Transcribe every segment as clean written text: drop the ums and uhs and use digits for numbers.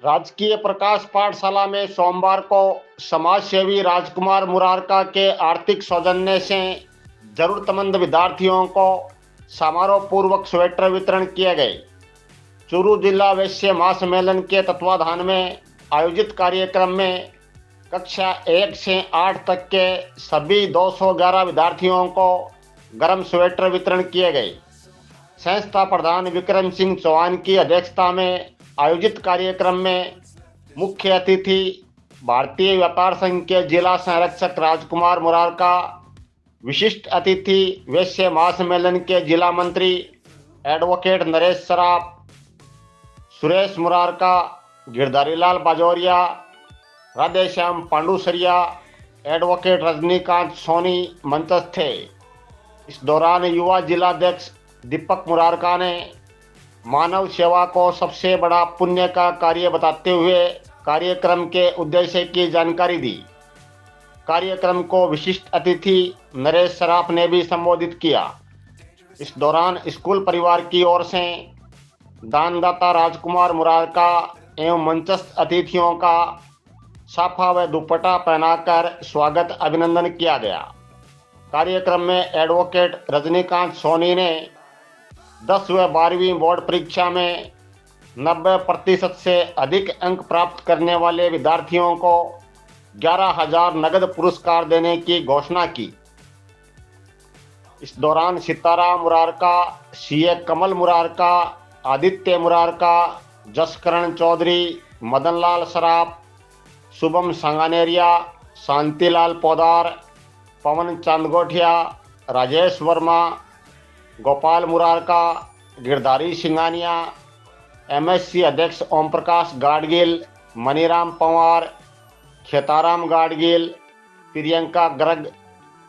राजकीय प्रकाश पाठशाला में सोमवार को समाज सेवी राजकुमार मुरारका के आर्थिक सौजन्य से जरूरतमंद विद्यार्थियों को समारोह पूर्वक स्वेटर वितरण किए गए। चूरू जिला वैश्य महासम्मेलन के तत्वाधान में आयोजित कार्यक्रम में कक्षा 1 से 8 तक के सभी 211 विद्यार्थियों को गर्म स्वेटर वितरण किए गए। संस्था प्रधान विक्रम सिंह चौहान की अध्यक्षता में आयोजित कार्यक्रम में मुख्य अतिथि भारतीय व्यापार संघ के जिला संरक्षक राजकुमार मुरारका, विशिष्ट अतिथि वैश्य महासम्मेलन के जिला मंत्री एडवोकेट नरेश सराफ, सुरेश मुरारका, गिरधारीलाल बाजौरिया, राधेश्याम पांडुसरिया, एडवोकेट रजनीकांत सोनी मंचस्थ थे। इस दौरान युवा जिलाध्यक्ष दीपक मुरारका ने मानव सेवा को सबसे बड़ा पुण्य का कार्य बताते हुए कार्यक्रम के उद्देश्य की जानकारी दी। कार्यक्रम को विशिष्ट अतिथि नरेश सराफ ने भी संबोधित किया। इस दौरान स्कूल परिवार की ओर से दानदाता राजकुमार मुरारका एवं मंचस्थ अतिथियों का साफा व दुपट्टा पहनाकर स्वागत अभिनंदन किया गया। कार्यक्रम में एडवोकेट रजनीकांत सोनी ने 10 व 12वीं बोर्ड परीक्षा में 90% से अधिक अंक प्राप्त करने वाले विद्यार्थियों को 11,000 नगद पुरस्कार देने की घोषणा की। इस दौरान सितारा मुरारका, सीए कमल मुरारका, आदित्य मुरारका, जसकरण चौधरी, मदनलाल सराफ, शुभम संगानेरिया, शांतिलाल पोदार, पवन चांदगोठिया, राजेश वर्मा, गोपाल मुरारका, गिरधारी सिंगानिया, एमएससी अध्यक्ष ओम प्रकाश गाडगिल, मनीराम पंवार, खेताराम गाडगिल, प्रियंका गर्ग,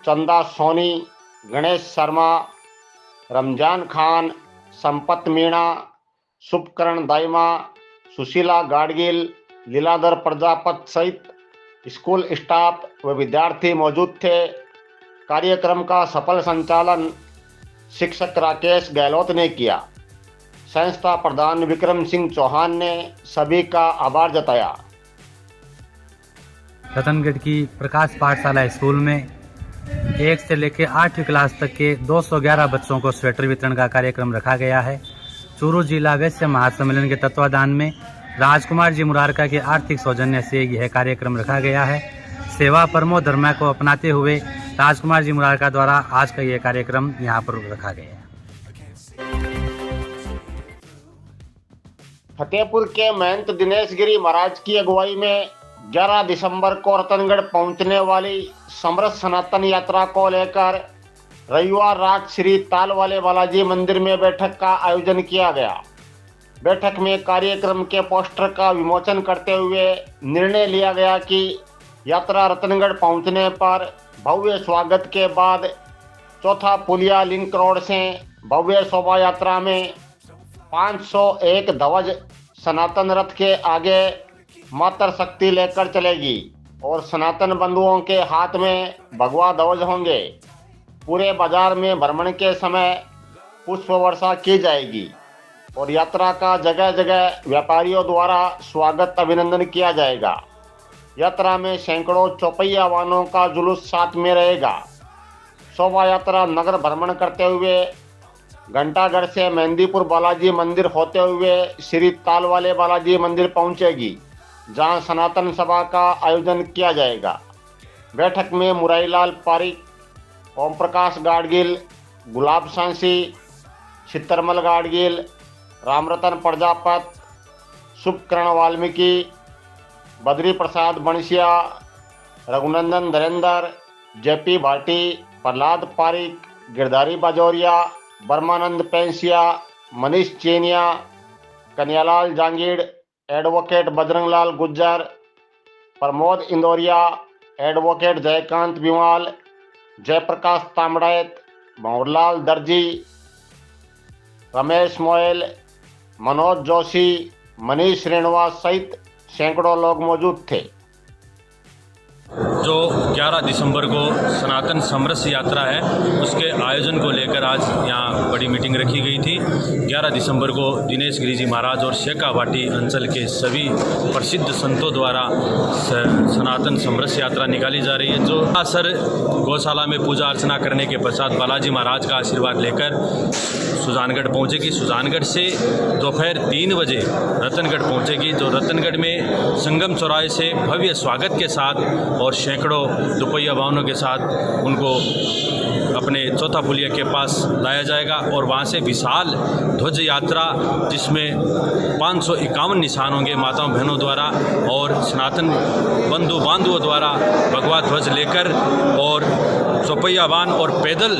चंदा सोनी, गणेश शर्मा, रमजान खान, संपत मीणा, शुभकरण दाइमा, सुशीला गाडगिल, लीलाधर प्रजापत सहित स्कूल स्टाफ व विद्यार्थी मौजूद थे। कार्यक्रम का सफल संचालन शिक्षक राकेश गहलोत ने किया। संस्था प्रधान विक्रम सिंह चौहान ने सभी का आभार जताया। रतनगढ़ की प्रकाश पाठशाला स्कूल में 1 से लेकर 8वीं क्लास तक के 211 बच्चों को स्वेटर वितरण का कार्यक्रम रखा गया है। चूरू जिला वैश्य महासम्मेलन के तत्वाधान में राजकुमार जी मुरारका के आर्थिक सौजन्य से यह कार्यक्रम रखा गया है। सेवा परमो धर्म को अपनाते हुए राजकुमार जी मुरारका द्वारा आज का यह कार्यक्रम यहाँ पर रखा गया है। फतेहपुर के महंत दिनेश गिरी महाराज की अगुवाई में 11 दिसंबर को रतनगढ़ पहुंचने वाली समरथ सनातन यात्रा को लेकर रविवार रात श्री ताल वाले बालाजी मंदिर में बैठक का आयोजन किया गया। बैठक में कार्यक्रम के पोस्टर का विमोचन करते हुए निर्णय लिया गया कि यात्रा रतनगढ़ पहुंचने पर भव्य स्वागत के बाद चौथा पुलिया लिंक रोड से भव्य शोभा यात्रा में 501 ध्वज सनातन रथ के आगे मातृ शक्ति लेकर चलेगी और सनातन बंधुओं के हाथ में भगवा ध्वज होंगे। पूरे बाजार में भ्रमण के समय पुष्प वर्षा की जाएगी और यात्रा का जगह जगह व्यापारियों द्वारा स्वागत अभिनंदन किया जाएगा। यात्रा में सैकड़ों चौपहिया वाहनों का जुलूस साथ में रहेगा। शोभा यात्रा नगर भ्रमण करते हुए घंटागढ़ से मेहंदीपुर बालाजी मंदिर होते हुए श्री ताल वाले बालाजी मंदिर पहुंचेगी, जहां सनातन सभा का आयोजन किया जाएगा। बैठक में Murarilal Pareek, Om Prakash Gadgil, Gulab Sansi, Chittarmal Gadgil, Ramratan Prajapat, Shubhkaran Valmiki, Badri Prasad Bansiya, Raghunandan Dharendra, JP Bhati, Prahlad Pareek, Girdhari Bajoria, Barmanand Pensiya, Manish Cheniya, Kanyalal Jangid, advocate Bajranglal Gujjar, Pramod Indoriya, advocate Jaikant Biwal, Jaiprakash Tamdait, Bhanwarlal Darji, Ramesh Moyal, Manoj Joshi, Manish Srinivas सहित सैकड़ों लोग मौजूद थे। जो 11 दिसंबर को सनातन समरस यात्रा है, उसके आयोजन को लेकर आज यहाँ बड़ी मीटिंग रखी गई थी। 11 दिसंबर को दिनेश गिरी जी महाराज और शेखावाटी अंचल के सभी प्रसिद्ध संतों द्वारा सनातन समरस यात्रा निकाली जा रही है, जो सर गौशाला में पूजा अर्चना करने के पश्चात बालाजी महाराज का आशीर्वाद लेकर सुजानगढ़ पहुँचेगी। सुजानगढ़ से दोपहर 3 बजे रतनगढ़ पहुँचेगी, जो रतनगढ़ में संगम चौराहे से भव्य स्वागत के साथ और सैकड़ों दुपहिया वाहनों के साथ उनको अपने चौथा पुलिया के पास लाया जाएगा और वहाँ से विशाल ध्वज यात्रा, जिसमें 551 निशान होंगे माताओं बहनों द्वारा और सनातन बंधु बांधवों द्वारा भगवा ध्वज लेकर, और चौपहिया वाहन और पैदल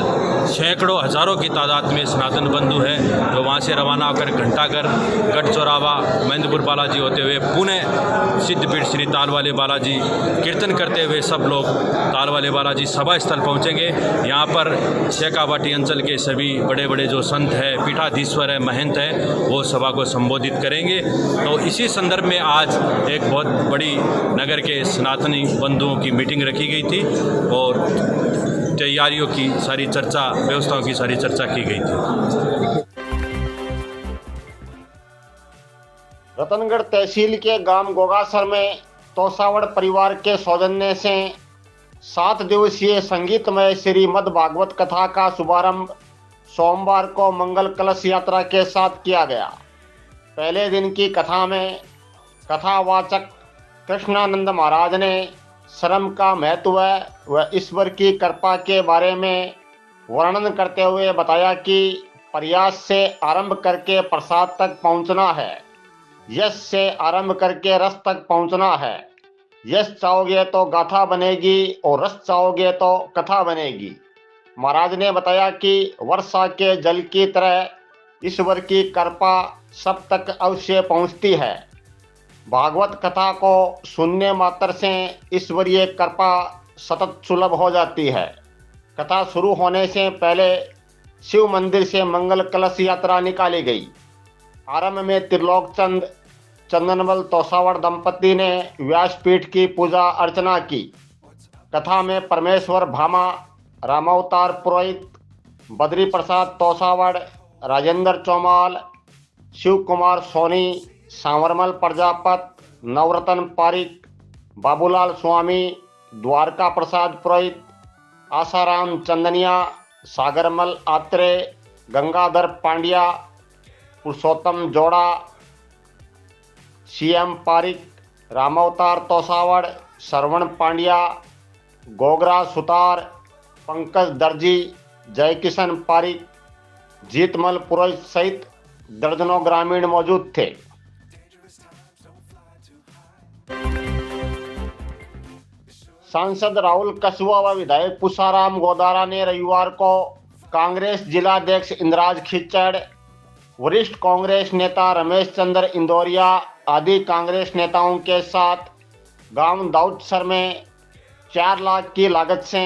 सैकड़ों हजारों की तादाद में सनातन बंधु है जो वहाँ से रवाना होकर घंटाघर, गढ़ चौरावा, महेंद्रपुर बालाजी होते हुए पुनः सिद्धपीठ श्री तालवाले बालाजी कीर्तन करते हुए सब लोग तालवाले बालाजी सभा स्थल पहुँचेंगे। यहाँ पर शेखावाटी अंचल के सभी बड़े बड़े जो संत हैं, पीठाधीश्वर है, महंत है, वो सभा को संबोधित करेंगे। तो इसी संदर्भ में आज एक बहुत बड़ी नगर के सनातनी बंधुओं की मीटिंग रखी गई थी और तैयारियों की सारी चर्चा, व्यवस्थाओं की सारी चर्चा की गई थी। रतनगढ़ तहसील के गांव गोगासर में तोसावड़ परिवार के सौजन्य से 7 दिवसीय संगीतमय श्रीमद् भागवत कथा का शुभारंभ सोमवार को मंगल कलश यात्रा के साथ किया गया। पहले दिन की कथा में कथावाचक कृष्णानंद महाराज ने श्रम का महत्व व ईश्वर की कृपा के बारे में वर्णन करते हुए बताया कि प्रयास से आरंभ करके प्रसाद तक पहुंचना है, यश से आरंभ करके रस तक पहुंचना है। यश चाहोगे तो गाथा बनेगी और रस चाहोगे तो कथा बनेगी। महाराज ने बताया कि वर्षा के जल की तरह ईश्वर की कृपा सब तक अवश्य पहुंचती है। भागवत कथा को सुनने मात्र से ईश्वरीय कृपा सतत सुलभ हो जाती है। कथा शुरू होने से पहले शिव मंदिर से मंगल कलश यात्रा निकाली गई। आरंभ में त्रिलोकचंद चंदनवल तोसावड़ दंपति ने व्यासपीठ की पूजा अर्चना की। कथा में परमेश्वर भामा, रामावतार पुरोहित, बद्री प्रसाद तोसावड़, राजेंद्र चौमाल, शिव कुमार सोनी, सांवरमल प्रजापत, नवरतन पारिक, बाबूलाल स्वामी, द्वारका प्रसाद पुरोहित, आसाराम चंदनिया, सागरमल आत्रे, गंगाधर पांड्या, पुरुषोत्तम जोड़ा, सीएम पारिक, रामावतार तोसावड़, श्रवण पांड्या, गोगरा सुतार, पंकज दर्जी, जयकिशन पारिक, जीतमल पुरोहित सहित दर्जनों ग्रामीण मौजूद थे। सांसद राहुल कसुआ व विधायक पुषाराम गोदारा ने रविवार को कांग्रेस जिलाध्यक्ष इंद्राज खिच्चड़, वरिष्ठ कांग्रेस नेता रमेश चंद्र इंदौरिया आदि कांग्रेस नेताओं के साथ गांव दाऊदसर में 4 लाख की लागत से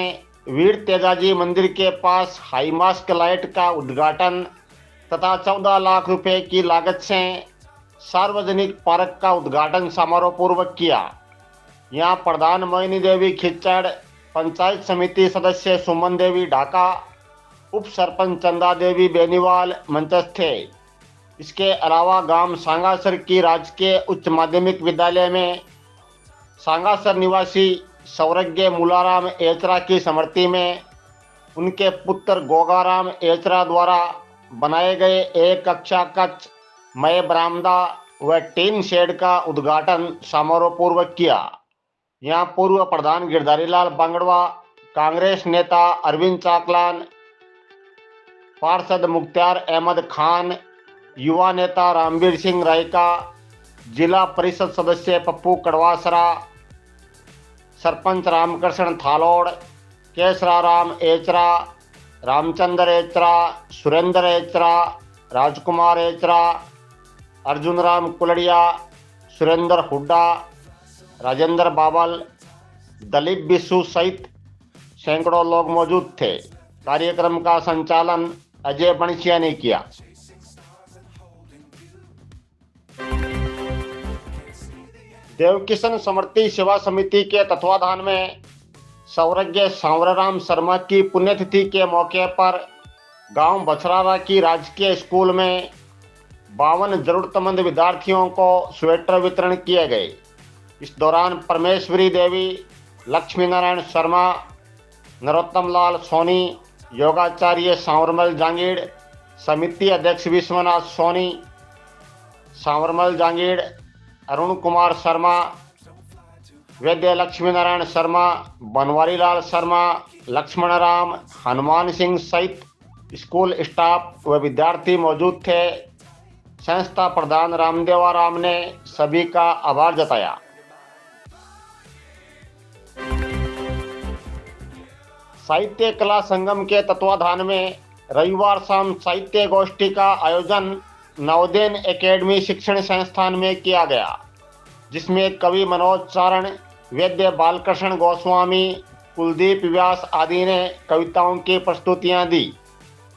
वीर तेजाजी मंदिर के पास हाई मास्क लाइट का उद्घाटन तथा 14 लाख रुपए की लागत से सार्वजनिक पार्क का उद्घाटन समारोह पूर्वक किया। यहाँ प्रधान मोहिनी देवी खिच्चड़, पंचायत समिति सदस्य सुमन देवी ढाका, उप सरपंच चंदा देवी बेनीवाल मंचस्थ थे। इसके अलावा गांव सांगासर की राजकीय उच्च माध्यमिक विद्यालय में सांगासर निवासी सौरज्ञ मूलाराम एचरा की स्मृति में उनके पुत्र गोगाराम एचरा द्वारा बनाए गए एक कक्षा कक्ष, मय बरामदा व टीन शेड का उद्घाटन समारोह पूर्वक किया। यहाँ पूर्व प्रधान गिरधारीलाल बांगड़वा, कांग्रेस नेता अरविंद चाकलान, पार्षद मुख्तार अहमद खान, युवा नेता रामवीर सिंह रायका, जिला परिषद सदस्य पप्पू कड़वासरा, सरपंच रामकृष्ण थालोड़, केसराराम एचरा, रामचंद्र एचरा, सुरेंद्र एचरा, राजकुमार एचरा, अर्जुन राम कुलड़िया, सुरेंद्र हुड्डा, राजेंद्र बाबल, दलीप बिस्सू सहित सैकड़ों लोग मौजूद थे। कार्यक्रम का संचालन अजय बंसिया ने किया। देवकिशन स्मृति सेवा समिति के तत्वाधान में स्वर्गीय सांवरराम शर्मा की पुण्यतिथि के मौके पर गांव बछरारा की राजकीय स्कूल में 52 जरूरतमंद विद्यार्थियों को स्वेटर वितरण किए गए। इस दौरान परमेश्वरी देवी, लक्ष्मी नारायण शर्मा, नरोत्तम लाल सोनी, योगाचार्य सांवरमल जांगीड़, समिति अध्यक्ष विश्वनाथ सोनी, सांवरमल जांगीड़, अरुण कुमार शर्मा, वैद्य लक्ष्मी नारायण शर्मा, बनवारी लाल शर्मा, लक्ष्मण राम, हनुमान सिंह सहित स्कूल स्टाफ व विद्यार्थी मौजूद थे। संस्था प्रधान रामदेवा राम ने सभी का आभार जताया। साहित्य कला संगम के तत्वाधान में रविवार शाम साहित्य गोष्ठी का आयोजन नवोदय एकेडमी शिक्षण संस्थान में किया गया, जिसमें कवि मनोज चारण, वैद्य बालकृष्ण गोस्वामी, कुलदीप व्यास आदि ने कविताओं की प्रस्तुतियां दी।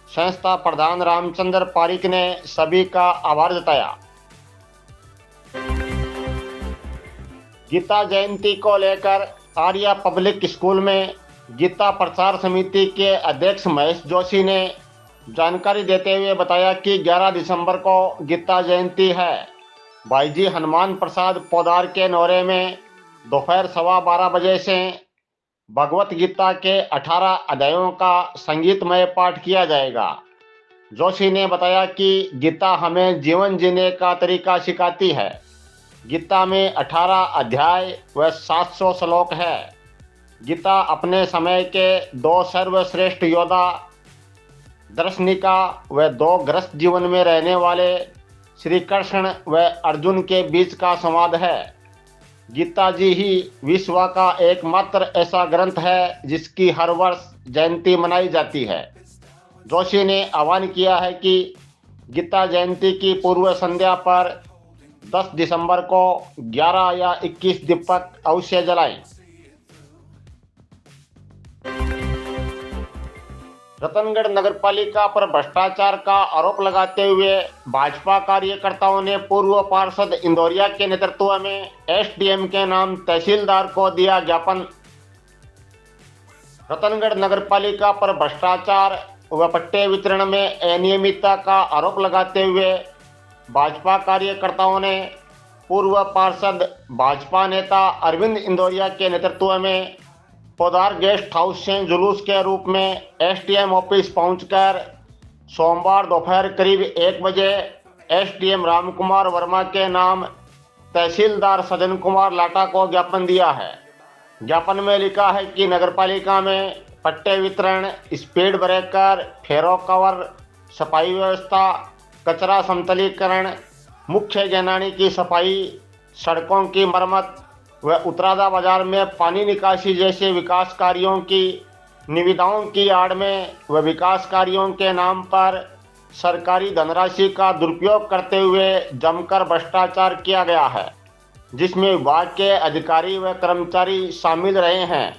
संस्था प्रधान रामचंद्र पारिक ने सभी का आभार जताया। गीता जयंती को लेकर आर्या पब्लिक स्कूल में गीता प्रचार समिति के अध्यक्ष महेश जोशी ने जानकारी देते हुए बताया कि 11 दिसंबर को गीता जयंती है। भाईजी हनुमान प्रसाद पोदार के नौरे में दोपहर 12:15 बजे से भगवत गीता के 18 अध्यायों का संगीतमय पाठ किया जाएगा। जोशी ने बताया कि गीता हमें जीवन जीने का तरीका सिखाती है। गीता में 18 अध्याय व 700 श्लोक है। गीता अपने समय के 2 सर्वश्रेष्ठ योद्धा दर्शनिका व 2 ग्रस्त जीवन में रहने वाले श्री कृष्ण व अर्जुन के बीच का संवाद है। गीता जी ही विश्व का एकमात्र ऐसा ग्रंथ है जिसकी हर वर्ष जयंती मनाई जाती है। जोशी ने आह्वान किया है कि गीता जयंती की पूर्व संध्या पर 10 दिसंबर को 11 या 21 दीपक अवश्य जलाएं। रतनगढ़ नगरपालिका पर भ्रष्टाचार का आरोप लगाते हुए भाजपा कार्यकर्ताओं ने पूर्व पार्षद इंदौरिया के नेतृत्व में एसडीएम के नाम तहसीलदार को दिया ज्ञापन। रतनगढ़ नगरपालिका पर भ्रष्टाचार व पट्टे वितरण में अनियमितता का आरोप लगाते हुए भाजपा कार्यकर्ताओं ने पूर्व पार्षद भाजपा नेता अरविंद इंदौरिया के नेतृत्व में पोदार गेस्ट हाउस से जुलूस के रूप में एसडीएम ऑफिस पहुंचकर सोमवार दोपहर करीब 1 बजे एसडीएम रामकुमार वर्मा के नाम तहसीलदार सज्जन कुमार लाटा को ज्ञापन दिया है। ज्ञापन में लिखा है कि नगरपालिका में पट्टे वितरण, स्पीड ब्रेकर, फेरो कवर, सफाई व्यवस्था, कचरा समतलीकरण, मुख्य जनानी की सफाई, सड़कों की मरम्मत व उत्तरादा बाजार में पानी निकासी जैसे विकास कार्यों की निविदाओं की आड़ में व विकास कार्यों के नाम पर सरकारी धनराशि का दुरुपयोग करते हुए जमकर भ्रष्टाचार किया गया है, जिसमें विभाग के अधिकारी व कर्मचारी शामिल रहे हैं।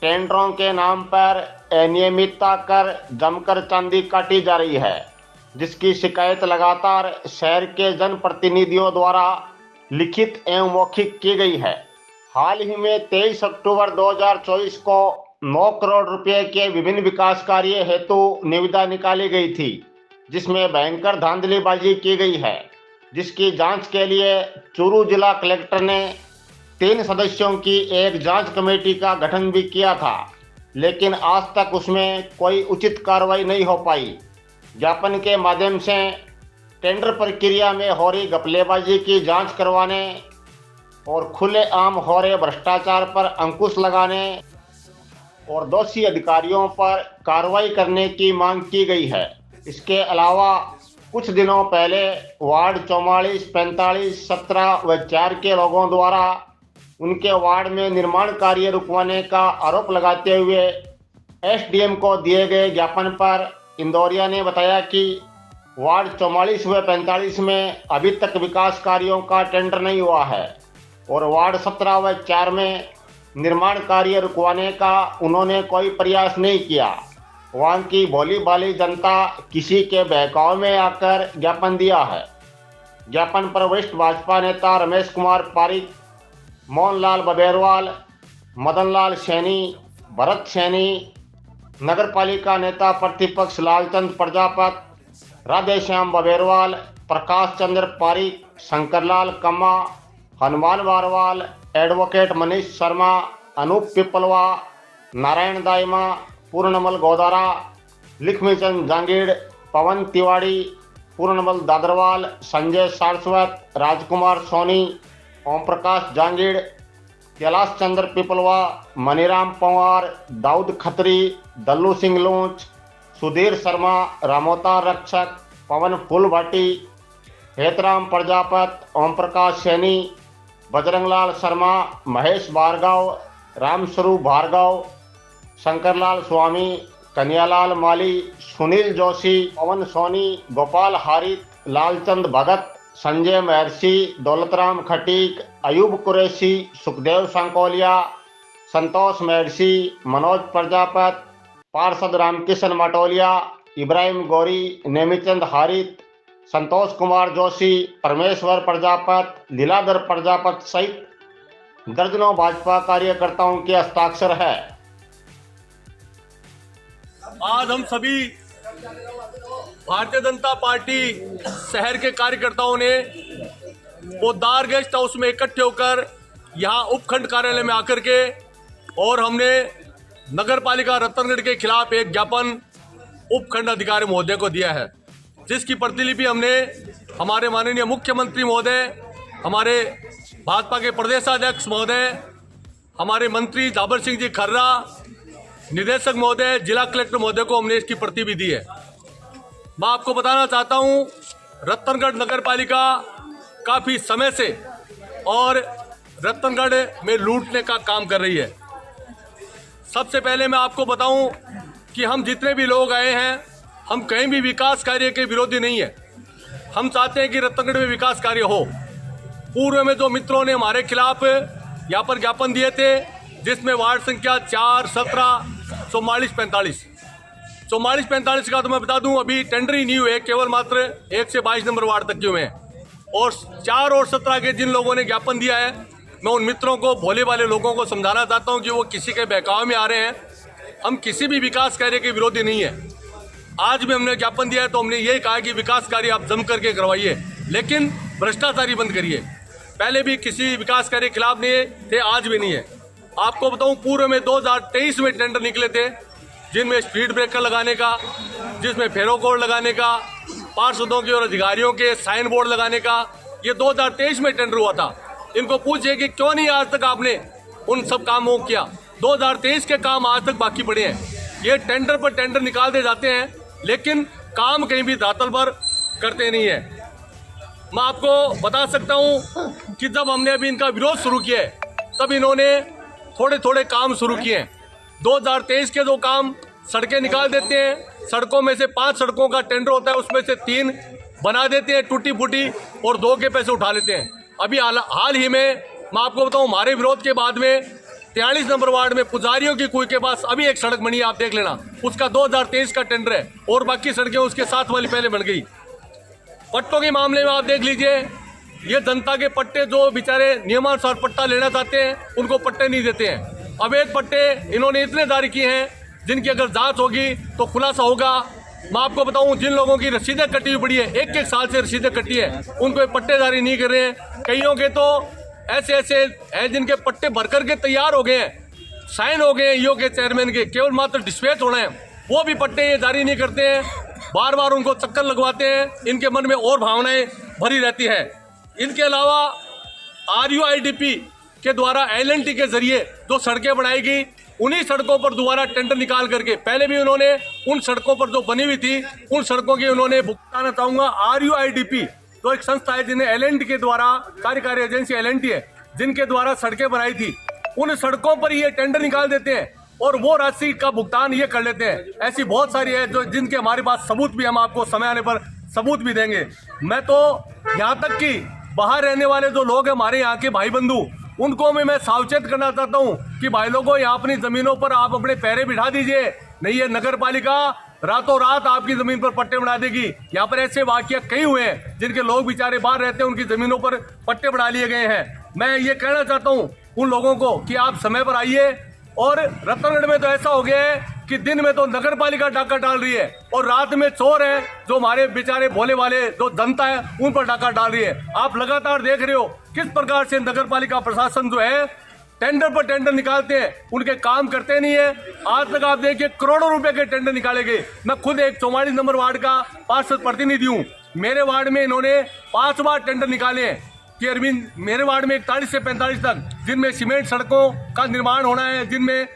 टेंडरों के नाम पर अनियमितता कर जमकर चांदी काटी जा रही है, जिसकी शिकायत लगातार शहर के जनप्रतिनिधियों द्वारा लिखित एवं मौखिक की गई है। हाल ही में 23 अक्टूबर 2024 को 9 करोड़ रुपए के विभिन्न विकास कार्य हेतु निविदा निकाली गई थी, जिसमें भयंकर धांधलीबाजी की गई है, जिसकी जांच के लिए चूरू जिला कलेक्टर ने 3 सदस्यों की एक जांच कमेटी का गठन भी किया था, लेकिन आज तक उसमें कोई उचित कार्रवाई नहीं हो पाई। ज्ञापन के माध्यम से टेंडर प्रक्रिया में हो रही घपलेबाजी की जांच करवाने और खुलेआम हो रहे भ्रष्टाचार पर अंकुश लगाने और दोषी अधिकारियों पर कार्रवाई करने की मांग की गई है। इसके अलावा कुछ दिनों पहले वार्ड 44, 45, 17 व 4 के लोगों द्वारा उनके वार्ड में निर्माण कार्य रुकवाने का आरोप लगाते हुए एसडीएम को दिए गए ज्ञापन पर इंदौरिया ने बताया कि वार्ड 44 व 45 में अभी तक विकास कार्यों का टेंडर नहीं हुआ है और वार्ड 17 व 4 में निर्माण कार्य रुकवाने का उन्होंने कोई प्रयास नहीं किया। वहाँ की भोली भाली जनता किसी के बहकाव में आकर ज्ञापन दिया है। ज्ञापन पर वरिष्ठ भाजपा नेता रमेश कुमार पारिक, मोहनलाल बबेरवाल, मदनलाल सैनी, भरत सैनी, नगर पालिका नेता प्रतिपक्ष लालचंद प्रजापत, राधेश्याम बबेरवाल, प्रकाश चंद्र पारिक, शंकरलाल कम्मा, हनुमान बारवाल, एडवोकेट मनीष शर्मा, अनूप पिपलवा, नारायण दाइमा, पूर्णमल गोदारा, लक्ष्मीचंद जांगीड़, पवन तिवाड़ी, पूर्णमल दादरवाल, संजय सारस्वत, राजकुमार सोनी, ओम प्रकाश जांगीड़, कैलाश चंद्र पिपलवा, मनीराम पंवार, दाऊद खत्री, दल्लू सिंह लूंच, सुधीर शर्मा, रामोतार रक्षक, पवन फूल भाटी, हेतराम प्रजापत, ओम प्रकाश सैनी, बजरंगलाल शर्मा, महेश भार्गव, रामस्वरूप भार्गव, शंकरलाल स्वामी, कन्यालाल माली, सुनील जोशी, पवन सोनी, गोपाल हारित, लालचंद भगत, संजय महर्षि, दौलतराम खटीक, अयूब कुरैशी, सुखदेव सांकोलिया, संतोष महर्षि, मनोज प्रजापत, पार्षद रामकिशन मटोलिया, इब्राहिम गौरी, नेमीचंद हारित, संतोष कुमार जोशी, परमेश्वर प्रजापत, लीलाधर प्रजापत सहित दर्जनों भाजपा कार्यकर्ताओं के हस्ताक्षर है। आज हम सभी भारतीय जनता पार्टी शहर के कार्यकर्ताओं ने पोद्दार गेस्ट हाउस में इकट्ठे होकर यहाँ उपखंड कार्यालय में आकर के और हमने नगर पालिका रतनगढ़ के खिलाफ एक ज्ञापन उपखंड अधिकारी महोदय को दिया है, जिसकी प्रतिलिपि हमने हमारे माननीय मुख्यमंत्री महोदय, हमारे भाजपा के प्रदेशाध्यक्ष महोदय, हमारे मंत्री जाबर सिंह जी खर्रा, निदेशक महोदय, जिला कलेक्टर महोदय को हमने इसकी प्रति भी दी है। मैं आपको बताना चाहता हूं, रतनगढ़ नगर पालिका काफ़ी समय से और रतनगढ़ में लूटने का काम कर रही है। सबसे पहले मैं आपको बताऊं कि हम जितने भी लोग आए हैं, हम कहीं भी विकास कार्य के विरोधी नहीं है। हम चाहते हैं कि रतनगढ़ में विकास कार्य हो। पूर्व में जो मित्रों ने हमारे खिलाफ यहाँ पर ज्ञापन दिए थे, जिसमें वार्ड संख्या 4, 17, 44, 45 का तो मैं बता दूं अभी टेंडर ही नहीं हुए, केवल मात्र 1 से 22 नंबर वार्ड तक के हुए हैं। और 4 और 17 के जिन लोगों ने ज्ञापन दिया है, मैं उन मित्रों को, भोले वाले लोगों को समझाना चाहता हूं कि वो किसी के बहकावे में आ रहे हैं। हम किसी भी विकास कार्य के विरोधी नहीं है। आज भी हमने ज्ञापन दिया है तो हमने यही कहा कि विकास कार्य आप जम करके करवाइए, लेकिन भ्रष्टाचारी बंद करिए। पहले भी किसी विकास कार्य के खिलाफ नहीं थे, आज भी नहीं है। आपको बताऊं, पूर्व में 2023 में टेंडर निकले थे, जिनमें स्पीड ब्रेकर लगाने का, जिसमें फेरोकोड लगाने का, पार्षदों के और अधिकारियों के साइन बोर्ड लगाने का, ये 2023 में टेंडर हुआ था। इनको पूछिए कि क्यों नहीं आज तक आपने उन सब कामों को किया। 2023 के काम आज तक बाकी पड़े हैं। ये टेंडर पर टेंडर निकालते जाते हैं, लेकिन काम कहीं भी दातल पर करते नहीं है। मैं आपको बता सकता हूं कि जब हमने अभी इनका विरोध शुरू किया है, तब इन्होंने थोड़े थोड़े काम शुरू किए हैं। 2023 के 2 काम सड़कें निकाल देते हैं। सड़कों में से 5 सड़कों का टेंडर होता है, उसमें से 3 बना देते हैं टूटी फूटी और 2 के पैसे उठा लेते हैं। अभी हाल ही में मैं आपको बताऊं, हमारे विरोध के बाद में 43 नंबर वार्ड में पुजारियों की कुई के पास अभी एक सड़क बनी है, आप देख लेना। उसका 2023 का टेंडर है और बाकी सड़कें उसके साथ वाली पहले बन गई। पट्टों के मामले में आप देख लीजिए, ये जनता के पट्टे जो बेचारे नियमानुसार पट्टा लेना चाहते हैं, उनको पट्टे नहीं देते हैं। अवैध पट्टे इन्होंने इतने जारी किए हैं, जिनकी अगर जांच होगी तो खुलासा होगा। मैं आपको बताऊं, जिन लोगों की रसीदें कटी हुई पड़ी है, 1-1 साल से रसीदें कटी है, उनको पट्टे जारी नहीं कर रहे हैं। कईयों के तो ऐसे हैं जिनके पट्टे भर करके तैयार हो गए हैं, साइन हो गए हैं ईओ के चेयरमैन के, केवल मात्र डिस्पैच होना है, वो भी पट्टे ये जारी नहीं करते हैं। बार बार उनको चक्कर लगवाते हैं। इनके मन में और भावनाएं भरी रहती है। इनके अलावा RUIDP के द्वारा LNT के जरिए जो सड़कें बनाई गई, उन्हीं सड़कों पर दोबारा टेंडर निकाल करके, पहले भी उन्होंने उन सड़कों पर जो बनी हुई थी, उन सड़कों की उन्होंने भुगताना चाहूंगा। RUIDP तो एक संस्था है जिन्हें LNT के द्वारा, कार्यकारी एजेंसी LNT है, जिनके द्वारा सड़कें बनाई थी, उन सड़कों पर ये टेंडर निकाल देते हैं और वो राशि का भुगतान ये कर लेते हैं। ऐसी बहुत सारी है जो जिनके हमारे पास सबूत भी, हम आपको समय आने पर सबूत भी देंगे। मैं तो यहाँ तक कि बाहर रहने वाले जो लोग हैं, हमारे यहाँ के भाई बंधु, उनको मैं सावचेत करना चाहता हूँ कि भाई लोगों, यहाँ अपनी जमीनों पर आप अपने पैरे बिठा दीजिए, नहीं ये नगर पालिका रातों रात आपकी जमीन पर पट्टे बना देगी। यहाँ पर ऐसे वाकया कई हुए हैं जिनके लोग बेचारे बाहर रहते हैं, उनकी जमीनों पर पट्टे बना लिए गए हैं। मैं ये कहना चाहता हूँ उन लोगों को कि आप समय पर आइए, और रतनगढ़ में तो ऐसा हो गया है कि दिन में तो नगर पालिका डाका डाल रही है और रात में चोर है जो हमारे बेचारे भोले वाले जो जनता है उन पर डाका डाल रही है। आप लगातार देख रहे हो किस प्रकार से नगर पालिका प्रशासन जो है टेंडर पर टेंडर निकालते हैं, उनके काम करते नहीं है। आज तक आप देखिए करोड़ों रुपए के टेंडर निकाले गए। मैं खुद एक 44 नंबर वार्ड का पार्षद प्रतिनिधि हूँ। मेरे वार्ड में इन्होंने 5 बार टेंडर निकाले हैं कि अरविंद मेरे वार्ड में 41 से 45 तक, जिनमें सीमेंट सड़कों का निर्माण होना है, जिनमें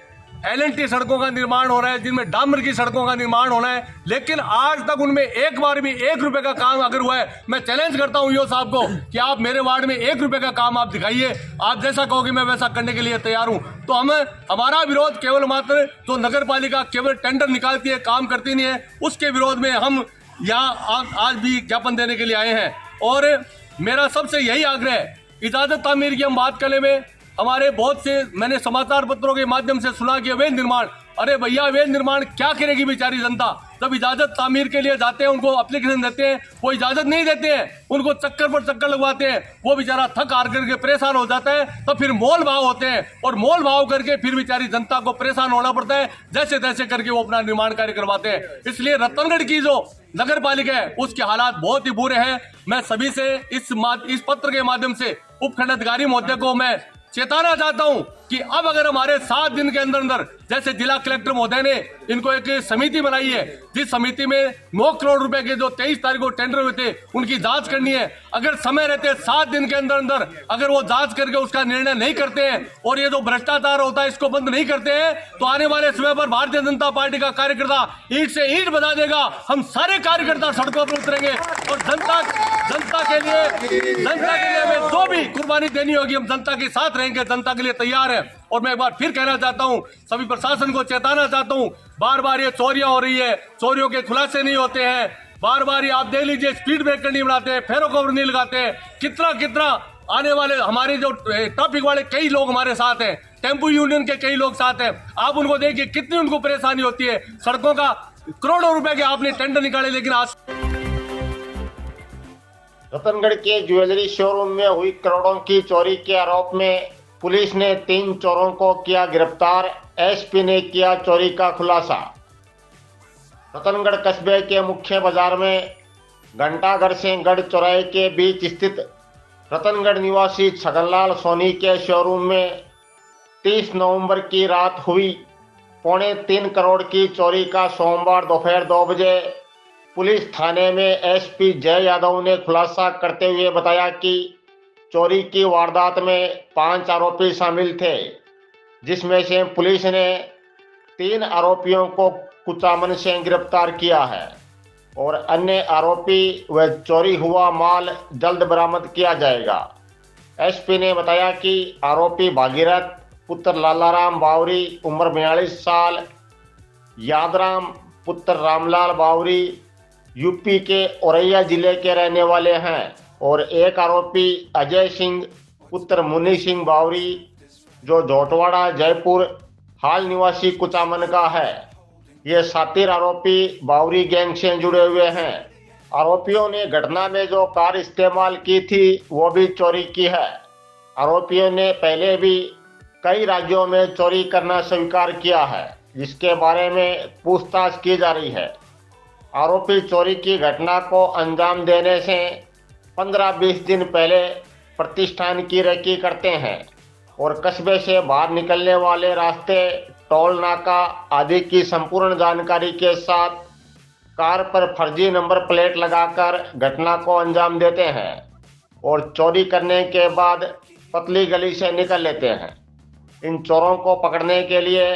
LNT सड़कों का निर्माण हो रहा है, जिनमें डामर की सड़कों का निर्माण होना है, लेकिन आज तक उनमें एक बार भी 1 रुपए का काम अगर हुआ है, मैं चैलेंज करता हूं ईओ साहब को कि आप मेरे वार्ड में 1 रुपए का काम आप दिखाइए। आप जैसा कहोगे मैं वैसा करने के लिए तैयार हूं। तो हमारा विरोध केवल मात्र जो नगर पालिका केवल टेंडर निकालती है, काम करती नहीं है, उसके विरोध में हम यहाँ आज भी ज्ञापन देने के लिए आए हैं। और मेरा सबसे यही आग्रह है, इजाजत तामीर की हम बात करने में हमारे बहुत से मैंने समाचार पत्रों के माध्यम से सुना कि अवैध निर्माण, अरे भैया अवैध निर्माण क्या करेगी बेचारी जनता? जब इजाजत तामीर के लिए जाते हैं, उनको एप्लीकेशन देते हैं, वो इजाजत नहीं देते हैं, उनको चक्कर पर चक्कर लगवाते हैं, वो बेचारा थक हार करके परेशान हो जाता है, तो फिर मोल भाव होते हैं और मोल भाव करके फिर बेचारी जनता को परेशान होना पड़ता है, जैसे तैसे करके वो अपना निर्माण कार्य करवाते हैं। इसलिए रतनगढ़ की जो नगर पालिका है उसके हालात बहुत ही बुरे हैं। मैं सभी से इस पत्र के माध्यम से उपखंड अधिकारी महोदय को मैं चेताना चाहता हूं कि अब अगर हमारे 7 दिन के अंदर अंदर, जैसे जिला कलेक्टर महोदय ने इनको एक समिति बनाई है, जिस समिति में 9 करोड़ रुपए के जो 23 तारीख को टेंडर हुए थे उनकी जांच करनी है। अगर समय रहते 7 दिन के अंदर अंदर अगर वो जांच करके उसका निर्णय नहीं करते हैं और ये जो भ्रष्टाचार होता है इसको बंद नहीं करते हैं, तो आने वाले समय पर भारतीय जनता पार्टी का कार्यकर्ता ईंट से ईंट बजा देगा। हम सारे कार्यकर्ता सड़कों पर उतरेंगे और जनता के लिए हमें जो भी कुर्बानी देनी होगी हम जनता के साथ रहेंगे, जनता के लिए तैयार है। और मैं एक बार फिर कहना चाहता हूं, सभी प्रशासन को चेताना चाहता हूं, बार बार ये चोरियां हो रही है, चोरियों के खुलासे नहीं होते हैं, बार बार ये आप देख लीजिए स्पीड ब्रेकर नहीं बनाते हैं, फेरो कवर नहीं लगाते हैं, कितना आने वाले हमारे जो ट्रैफिक वाले कई लोग हमारे साथ हैं, टेम्पो यूनियन के कई लोग साथ हैं, आप उनको देखिए कितनी उनको परेशानी होती है। सड़कों का करोड़ों रुपए के आपने टेंडर निकाले, लेकिन आज रतनगढ़ के ज्वेलरी शोरूम में हुई करोड़ों की चोरी के आरोप में पुलिस ने 3 चोरों को किया गिरफ्तार। एसपी ने किया चोरी का खुलासा। रतनगढ़ कस्बे के मुख्य बाजार में घंटाघर से गढ़ चौराहे के बीच स्थित रतनगढ़ निवासी छगनलाल सोनी के शोरूम में 30 नवंबर की रात हुई 3.25 करोड़ की चोरी का सोमवार दोपहर 2 बजे पुलिस थाने में एसपी जय यादव ने खुलासा करते हुए बताया कि चोरी की वारदात में 5 आरोपी शामिल थे, जिसमें से पुलिस ने 3 आरोपियों को कुचामन से गिरफ्तार किया है और अन्य आरोपी व चोरी हुआ माल जल्द बरामद किया जाएगा। एसपी ने बताया कि आरोपी भागीरथ पुत्र लालाराम बावरी उम्र 42 साल, यादराम पुत्र रामलाल बावरी यूपी के औरैया जिले के रहने वाले हैं और एक आरोपी अजय सिंह पुत्र मुनि सिंह बावरी जो जोटवाड़ा जयपुर हाल निवासी कुचामन का है। ये सातिर आरोपी बावरी गैंग से जुड़े हुए हैं। आरोपियों ने घटना में जो कार इस्तेमाल की थी वो भी चोरी की है। आरोपियों ने पहले भी कई राज्यों में चोरी करना स्वीकार किया है, जिसके बारे में पूछताछ की जा रही है। आरोपी चोरी की घटना को अंजाम देने से 15-20 दिन पहले प्रतिष्ठान की रेकी करते हैं और कस्बे से बाहर निकलने वाले रास्ते, टोल नाका आदि की संपूर्ण जानकारी के साथ कार पर फर्जी नंबर प्लेट लगाकर घटना को अंजाम देते हैं और चोरी करने के बाद पतली गली से निकल लेते हैं। इन चोरों को पकड़ने के लिए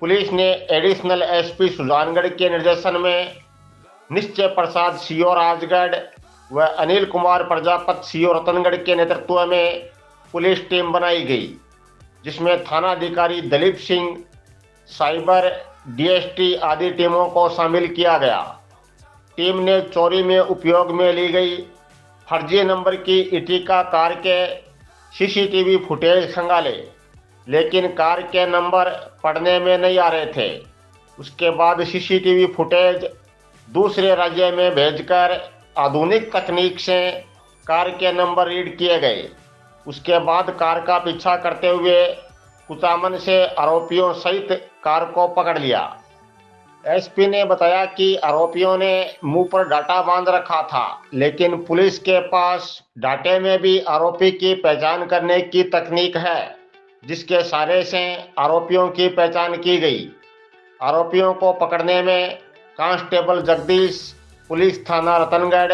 पुलिस ने एडिशनल एसपी सुजानगढ़ के निर्देशन में निश्चय प्रसाद सीओ राजगढ़ व अनिल कुमार प्रजापति सीओ रतनगढ़ के नेतृत्व में पुलिस टीम बनाई गई, जिसमें थानाधिकारी दलीप सिंह, साइबर, डीएसटी आदि टीमों को शामिल किया गया। टीम ने चोरी में उपयोग में ली गई फर्जी नंबर की इटिका कार के सीसीटीवी फुटेज खंगाले, लेकिन कार के नंबर पढ़ने में नहीं आ रहे थे। उसके बाद सीसीटीवी फुटेज दूसरे राज्य में भेजकर आधुनिक तकनीक से कार के नंबर रीड किए गए। उसके बाद कार का पीछा करते हुए कुचामन से आरोपियों सहित कार को पकड़ लिया। एसपी ने बताया कि आरोपियों ने मुंह पर डाटा बांध रखा था, लेकिन पुलिस के पास डाटे में भी आरोपी की पहचान करने की तकनीक है, जिसके सहारे से आरोपियों की पहचान की गई। आरोपियों को पकड़ने में कांस्टेबल जगदीश, पुलिस थाना रतनगढ़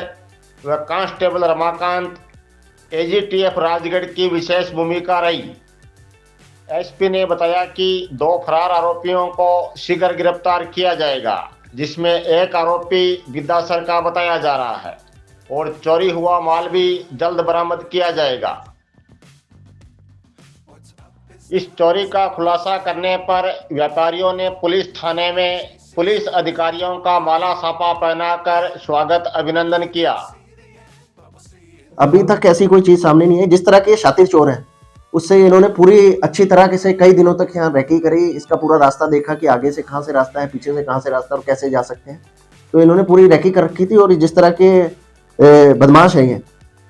व कांस्टेबल रमाकांत, एजीटीएफ राजगढ़ की विशेष भूमिका रही। एसपी ने बताया कि 2 फरार आरोपियों को शीघ्र गिरफ्तार किया जाएगा, जिसमें एक आरोपी विद्यासर का बताया जा रहा है और चोरी हुआ माल भी जल्द बरामद किया जाएगा। इस चोरी का खुलासा करने पर व्यापारियों ने पुलिस थाने में पुलिस अधिकारियों का माला साफा पहनाकर स्वागत अभिनंदन किया। अभी तक ऐसी कोई चीज सामने नहीं है। जिस तरह के शातिर चोर हैं, उससे इन्होंने पूरी अच्छी तरह से कई दिनों तक यहाँ रैकी करी, इसका पूरा रास्ता देखा कि आगे से कहाँ से रास्ता है, पीछे से कहाँ से रास्ता और कैसे जा सकते हैं। तो इन्होंने पूरी रैकी कर रखी थी और जिस तरह के बदमाश है ये,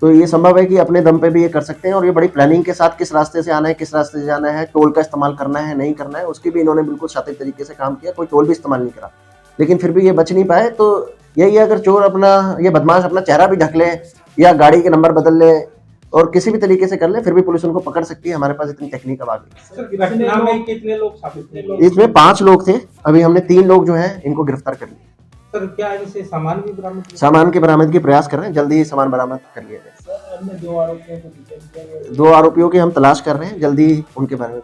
तो ये संभव है कि अपने दम पे भी ये कर सकते हैं। और ये बड़ी प्लानिंग के साथ किस रास्ते से आना है, किस रास्ते से जाना है, टोल का इस्तेमाल करना है नहीं करना है, उसकी भी इन्होंने बिल्कुल शातिर तरीके से काम किया। कोई टोल भी इस्तेमाल नहीं करा, लेकिन फिर भी ये बच नहीं पाए। तो यही है, अगर चोर ये बदमाश अपना चेहरा भी ढक ले या गाड़ी के नंबर बदल ले और किसी भी तरीके से कर ले, फिर भी पुलिस उनको पकड़ सकती है। हमारे पास इतनी टेक्निक अब आ गई। घटना में कितने लोग शामिल थे? इसमें 5 लोग थे। अभी हमने 3 लोग जो हैं इनको गिरफ्तार कर लिया। सर, क्या इनसे सामान भी बरामद किया? सामान के बरामद की प्रयास कर रहे हैं, जल्दी ही सामान बरामद कर लिया जाए। अन्य 2 आरोपियों को डिटेन किया गया। 2 आरोपियों की हम तलाश कर रहे हैं, जल्दी ही उनके बारे में